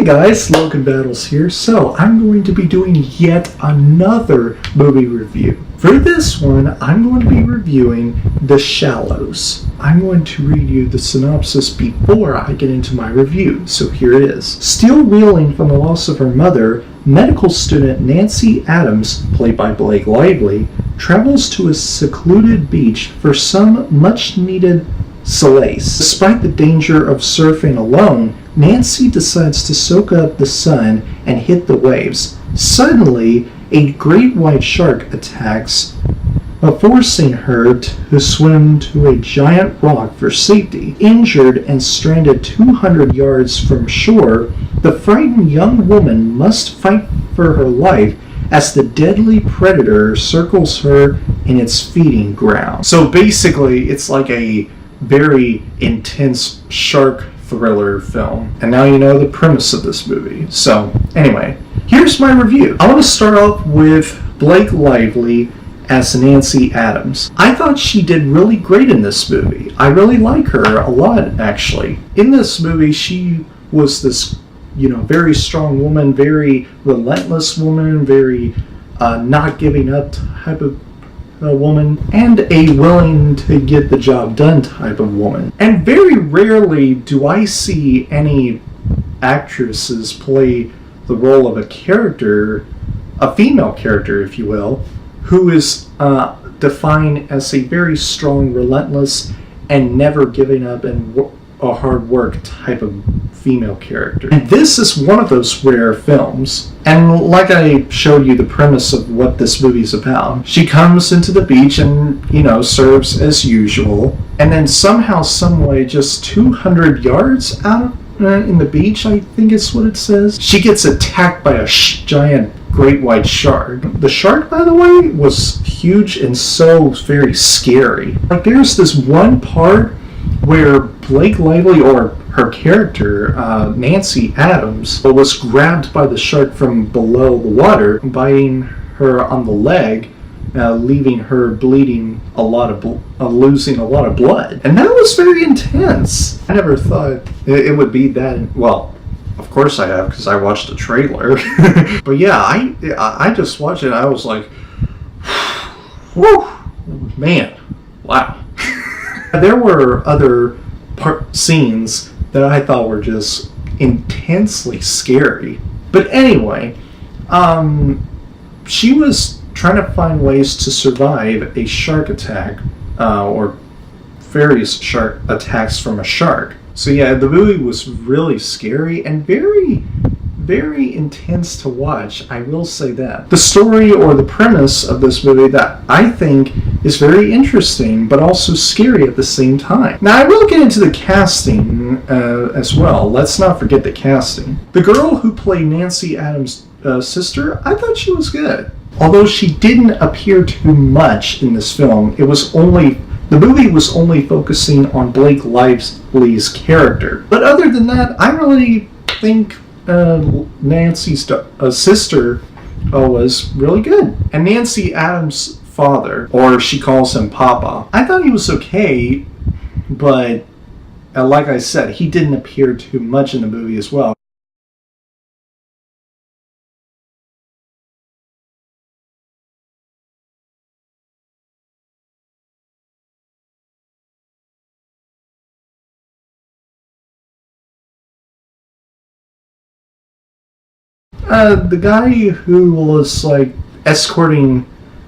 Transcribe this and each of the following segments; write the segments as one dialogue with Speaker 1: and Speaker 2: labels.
Speaker 1: guys, Logan Battles here. So I'm going to be doing yet another movie review. For this one, I'm going to be reviewing The Shallows. I'm going to read you the synopsis before I get into my review, so here it is. Still reeling from the loss of her mother, medical student Nancy Adams, played by Blake Lively, travels to a secluded beach for some much-needed solace. Despite the danger of surfing alone, Nancy decides to soak up the sun and hit the waves. Suddenly, a great white shark attacks, forcing her to swim to a giant rock for safety. Injured and stranded 200 yards from shore, the frightened young woman must fight for her life as the deadly predator circles her in its feeding ground. So basically, it's like a very intense shark thriller film. And now you know the premise of this movie. So anyway, here's my review. I want to start off with Blake Lively as Nancy Adams. I thought she did really great in this movie. I really like her a lot, actually. In this movie, she was this, very strong woman, very relentless woman, very not giving up type of woman, and a willing to get the job done type of woman. And very rarely do I see any actresses play the role of a character, a female character, if you will, who is defined as a very strong, relentless, and never giving up and a hard work type of female character. And this is one of those rare films. And like I showed you the premise of what this movie's about, she comes into the beach and, serves as usual. And then somehow, someway, just 200 yards out of in the beach, I think is what it says, she gets attacked by a giant great white shark. The shark, by the way, was huge and so very scary. Like, there's this one part where Blake Lively, or her character, Nancy Adams, was grabbed by the shark from below the water, biting her on the leg, leaving her bleeding losing a lot of blood. And that was very intense. I never thought it would be that, well, of course I have, because I watched the trailer. But yeah, I just watched it and I was like, whew, man, wow. There were other scenes that I thought were just intensely scary. But anyway, she was trying to find ways to survive a shark attack, or various shark attacks from a shark. So yeah, the movie was really scary and very, very intense to watch, I will say that. The story or the premise of this movie that I think is very interesting, but also scary at the same time. Now, I will get into the casting as well. Let's not forget the casting. The girl who played Nancy Adams' sister, I thought she was good. Although she didn't appear too much in this film, the movie was only focusing on Blake Lively's character. But other than that, I really think Nancy's sister was really good. And Nancy Adams' father, or she calls him Papa, I thought he was okay, but like I said, he didn't appear too much in the movie as well. The guy who was like escorting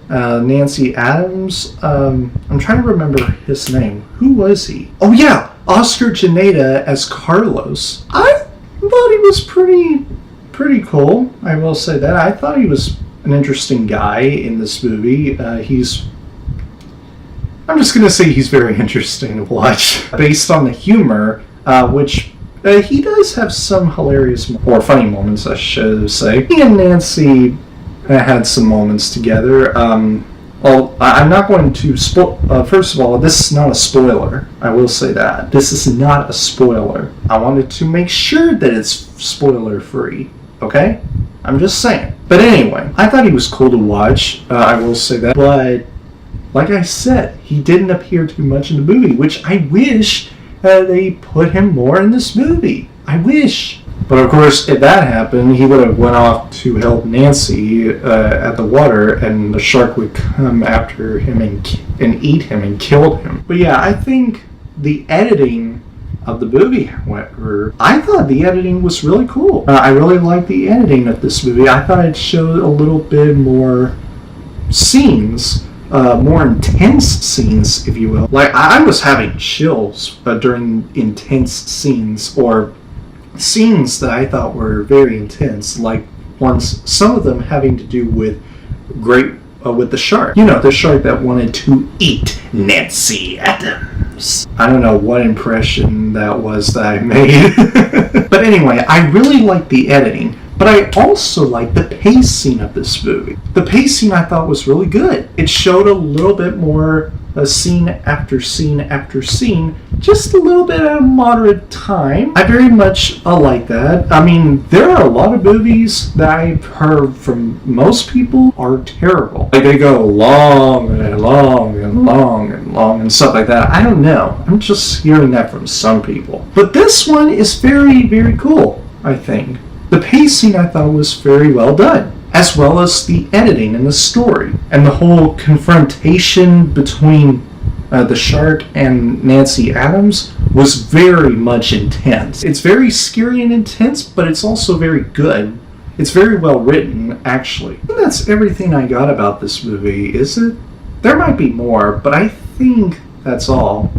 Speaker 1: Nancy Adams, I'm trying to remember his name. Who was he? Oh yeah, Oscar Janeda as Carlos. I thought he was pretty cool. I will say that. I thought he was an interesting guy in this movie. I'm just gonna say he's very interesting to watch, based on the humor, which. He does have some hilarious or funny moments, I should say. He and Nancy had some moments together. Well, I'm not going to spoil. First of all, this is not a spoiler. I will say that. This is not a spoiler. I wanted to make sure that it's spoiler-free, okay? I'm just saying. But anyway, I thought he was cool to watch. I will say that. But, like I said, he didn't appear too much in the movie, which I wish they put him more in this movie. I wish. But of course, if that happened, he would have went off to help Nancy at the water, and the shark would come after him and eat him and killed him. But yeah, I think the editing of the movie, however, I thought the editing was really cool. I really liked the editing of this movie. I thought it showed a little bit more scenes, more intense scenes, if you will. Like, I was having chills during intense scenes, or scenes that I thought were very intense, like some of them having to do with with the shark. You know, the shark that wanted to eat Nancy Adams. I don't know what impression that was that I made. But anyway, I really liked the editing, but I also liked the pacing of this movie. The pacing I thought was really good. It showed a little bit more scene after scene after scene, just a little bit at a moderate time. I very much like that. I mean, there are a lot of movies that I've heard from most people are terrible. Like, they go long and long and long and long and stuff like that. I don't know. I'm just hearing that from some people. But this one is very, very cool, I think. The pacing I thought was very well done, as well as the editing and the story. And the whole confrontation between the shark and Nancy Adams was very much intense. It's very scary and intense, but it's also very good. It's very well written, actually. I think that's everything I got about this movie, is it? There might be more, but I think that's all.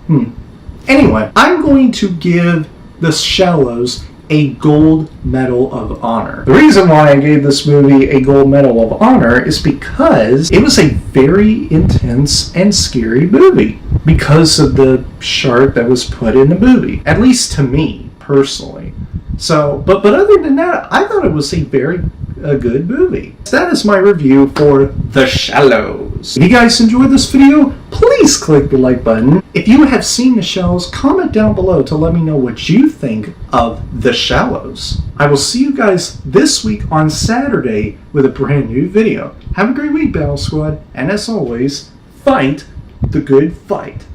Speaker 1: Anyway, I'm going to give The Shallows a gold medal of honor. The reason why I gave this movie a gold medal of honor is because it was a very intense and scary movie because of the shark that was put in the movie, at least to me personally. So, but other than that, I thought it was a very good movie. That is my review for The Shallows. If you guys enjoyed this video, please click the like button. If you have seen The Shallows, comment down below to let me know what you think of The Shallows. I will see you guys this week on Saturday with a brand new video. Have a great week, Battle Squad, and as always, fight the good fight.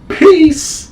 Speaker 1: Peace!